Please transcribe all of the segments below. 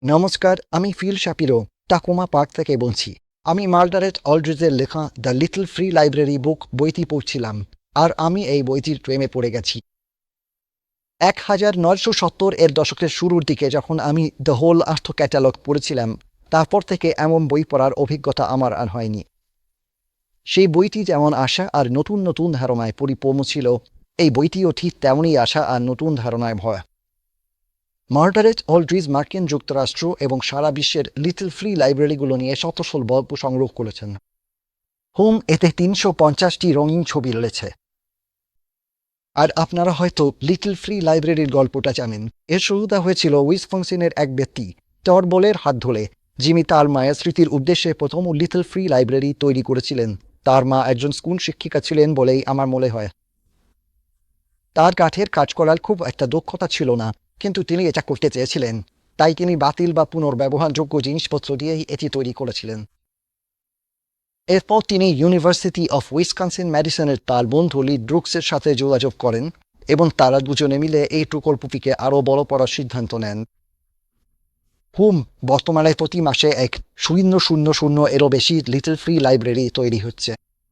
নমস্কার, আমি feel Shapiro Tacoma park থেকে বলছি। আমি মার্গারেট অলড্রিজের লেখা দ্য লিটল ফ্রি লাইব্রেরি বুক বইটি পড়ছিলাম, আর আমি এই বইটির প্রেমে পড়ে গেছি। 1970 দশকের শুরুর দিকে যখন আমি দ্য হোল আর্থ ক্যাটালগ পড়েছিলাম, তারপর থেকে এমন বই পড়ার অভিজ্ঞতা আমার আর হয়নি। সেই বইটি যেমন আশা আর নতুন নতুন ধারণায় পরিপূর্ণ ছিল, এই বইটিও ঠিক তেমনই আশা আর নতুন ধারণায় ভরা। মার্গারেট অলড্রিজ মার্কিন যুক্তরাষ্ট্র এবং সারা বিশ্বের লিটল ফ্রি লাইব্রেরিগুলো নিয়ে শতশল গল্প সংগ্রহ করেছেন। এতে 350টি রঙিন ছবি রয়েছে। আর আপনারা হয়তো লিটল ফ্রি লাইব্রেরির গল্পটা জানেন। এর শুরুটা হয়েছিল উইসকনসিনের এক ব্যক্তি টরবলের হাত ধরে, যিনি তার মায়ের স্মৃতির উদ্দেশ্যে প্রথম লিটল ফ্রি লাইব্রেরি তৈরি করেছিলেন। তার মা একজন স্কুল শিক্ষিকা ছিলেন বলেই আমার মনে হয়। তার কাঠের কাজ করার খুব একটা দক্ষতা ছিল না, কিন্তু তিনি এটা করতে চেয়েছিলেন, তাই তিনি বাতিল বা পুনর্ব্যবহারযোগ্য জিনিসপত্র দিয়েই এটি তৈরি করেছিলেন। এরপর তিনি ইউনিভার্সিটি অফ উইসকনসিন ম্যাডিসনের তার বন্ধু লি ব্রুকসের সাথে যোগাযোগ করেন এবং তারা দুজনে মিলে এই প্রকল্পটিকে আরও বড় করার সিদ্ধান্ত নেন। বর্তমানে প্রতি মাসে 1,000 বেশি লিটল ফ্রি লাইব্রেরি তৈরি হচ্ছে।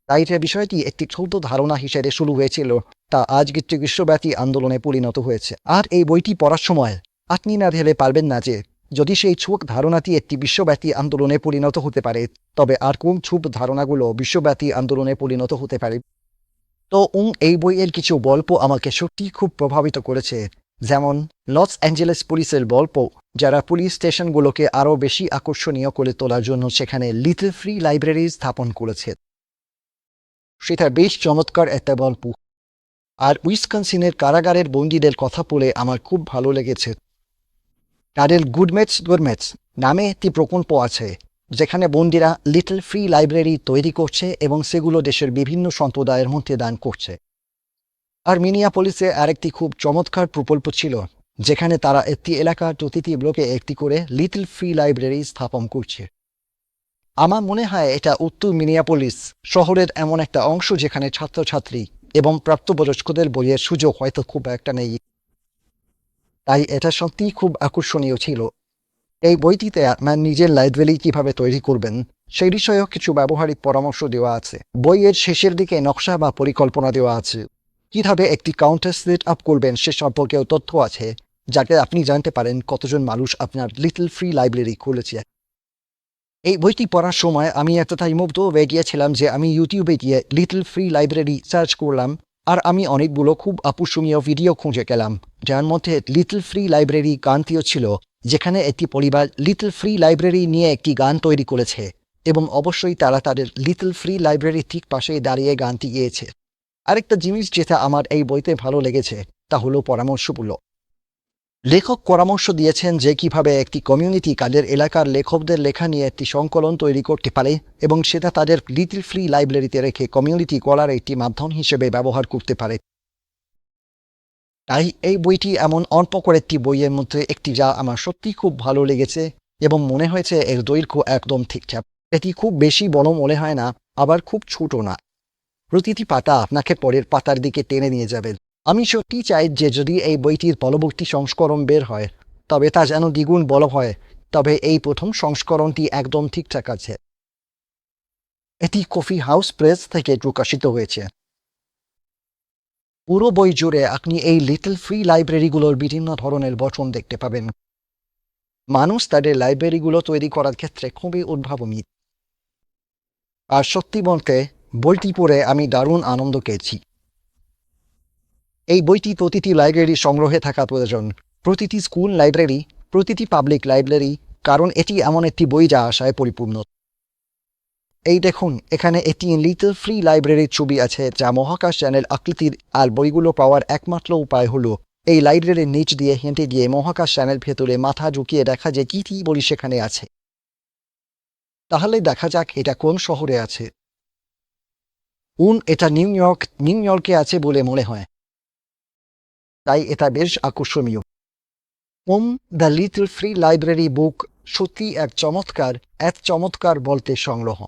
তাই যে বিষয়টি একটি ছোট ধারণা হিসেবে শুরু হয়েছিল, তা আজ একটি বিশ্বব্যাপী আন্দোলনে পরিণত হয়েছে। আর এই বইটি পড়ার সময় আপনি না ভেবে পারবেন না যে যদি সেই ছোট ধারণাটি একটি বিশ্বব্যাপী আন্দোলনে পরিণত হতে পারে, তবে আর কোন ছোট ধারণাগুলো বিশ্বব্যাপী আন্দোলনে পরিণত হতে পারে। তো এই বইয়ের কিছু গল্প আমাকে সত্যি খুব প্রভাবিত করেছে, যেমন লস অ্যাঞ্জেলেস পুলিশের গল্প, যারা পুলিশ স্টেশনগুলোকে আরও বেশি আকর্ষণীয় করে তোলার জন্য সেখানে লিটল ফ্রি লাইব্রেরি স্থাপন করেছে। সেটা বেশ চমৎকার একটা গল্প। আর উইসকনসিনের কারাগারের বন্দীদের কথা বলে আমার খুব ভালো লেগেছে। তাদের গুডমেটস নামে একটি প্রকল্প আছে, যেখানে বন্দীরা লিটল ফ্রি লাইব্রেরি তৈরি করছে এবং সেগুলো দেশের বিভিন্ন সম্প্রদায়ের মধ্যে দান করছে। আর মিনিয়াপলিসে আরেকটি খুব চমৎকার প্রকল্প ছিল, যেখানে তারা একটি এলাকার প্রতিটি ব্লকে একটি করে লিটল ফ্রি লাইব্রেরি স্থাপন করছে। আমার মনে হয় এটা উত্তর মিনিয়াপলিস শহরের এমন একটা অংশ যেখানে ছাত্রছাত্রী এবং প্রাপ্তবয়স্কদের বইয়ের সুযোগ হয়তো খুব একটা নেই, তাই এটা সত্যিই খুব আকর্ষণীয় ছিল। এই বইটিতে আপনার নিজের লাইব্রেরি কিভাবে তৈরি করবেন সেই বিষয়েও কিছু ব্যবহারিক পরামর্শ দেওয়া আছে। বইয়ের শেষের দিকে নকশা বা পরিকল্পনা দেওয়া আছে। কিভাবে একটি কাউন্টার সেট আপ করবেন সে সম্পর্কেও তথ্য আছে, যাতে আপনি জানতে পারেন কতজন মানুষ আপনার লিটল ফ্রি লাইব্রেরি খুলেছে। এই বইটি পড়ার সময় আমি এতটাই মুগ্ধ হয়ে গিয়েছিলাম যে আমি ইউটিউবে গিয়ে লিটল ফ্রি লাইব্রেরি সার্চ করলাম, আর আমি অনেকগুলো খুব আকর্ষণীয় ভিডিও খুঁজে গেলাম, যার মধ্যে লিটল ফ্রি লাইব্রেরি গানটিও ছিল, যেখানে একটি পরিবার লিটল ফ্রি লাইব্রেরি নিয়ে একটি গান তৈরি করেছে এবং অবশ্যই তারা তাদের লিটল ফ্রি লাইব্রেরি ঠিক পাশে দাঁড়িয়ে গানটি গেয়েছে। আরেকটা জিনিস যেটা আমার এই বইতে ভালো লেগেছে তা হলো পরামর্শগুলো। লেখক পরামর্শ দিয়েছেন যে কিভাবে একটি কমিউনিটি কাদের এলাকার লেখকদের লেখা নিয়ে একটি সংকলন তৈরি করতে পারে এবং সেটা তাদের লিটল ফ্রি লাইব্রেরিতে রেখে কমিউনিটি করার একটি মাধ্যম হিসেবে ব্যবহার করতে পারে। তাই এই বইটি এমন অল্প করে একটি বইয়ের মধ্যে একটি, যা আমার সত্যি খুব ভালো লেগেছে এবং মনে হয়েছে এর দৈর্ঘ্য একদম ঠিকঠাক। এটি খুব বেশি বড় মনে হয় না, আবার খুব ছোট না। প্রতিটি পাতা আপনাকে পরের পাতার দিকে টেনে নিয়ে যাবে। আমি সত্যি চাই যে যদি এই বইটির পরবর্তী সংস্করণ বের হয়, তবে তা যেন দ্বিগুণ বড় হয়, তবে এই প্রথম সংস্করণটি একদম ঠিকঠাক আছে। এটি কফি হাউস প্রেস থেকে প্রকাশিত হয়েছে। পুরো বই জুড়ে আপনি এই লিটল ফ্রি লাইব্রেরিগুলোর বিভিন্ন ধরনের গঠন দেখতে পাবেন। মানুষ তাদের লাইব্রেরিগুলো তৈরি করার ক্ষেত্রে খুবই উদ্ভাবনী। আর সত্যি বলতে বইটি পড়ে আমি দারুণ আনন্দ পেয়েছি। এই বইটি প্রতিটি লাইব্রেরি সংগ্রহে থাকা প্রয়োজন, প্রতিটি স্কুল লাইব্রেরি, প্রতিটি পাবলিক লাইব্রেরি, কারণ এটি এমন একটি বই যা আশায় পরিপূর্ণ। এই দেখুন, এখানে একটি লিটল ফ্রি লাইব্রেরির ছবি আছে যা মহাকাশ চ্যানেল আকৃতির, আর বইগুলো পাওয়ার একমাত্র উপায় হলো এই লাইব্রেরির নিচ দিয়ে হেঁটে গিয়ে মহাকাশ চ্যানেল ভেতরে মাথা ঢুকিয়ে দেখা যে কী বই সেখানে আছে। তাহলে দেখা যাক এটা কোন শহরে আছে। এটা নিউ ইয়র্কে আছে বলে মনে হয়, তাই এটা বেশ আকর্ষণীয়। দ্য লিটল ফ্রি লাইব্রেরি বুক সত্যি এক চমৎকার বলতে সংগ্রহ।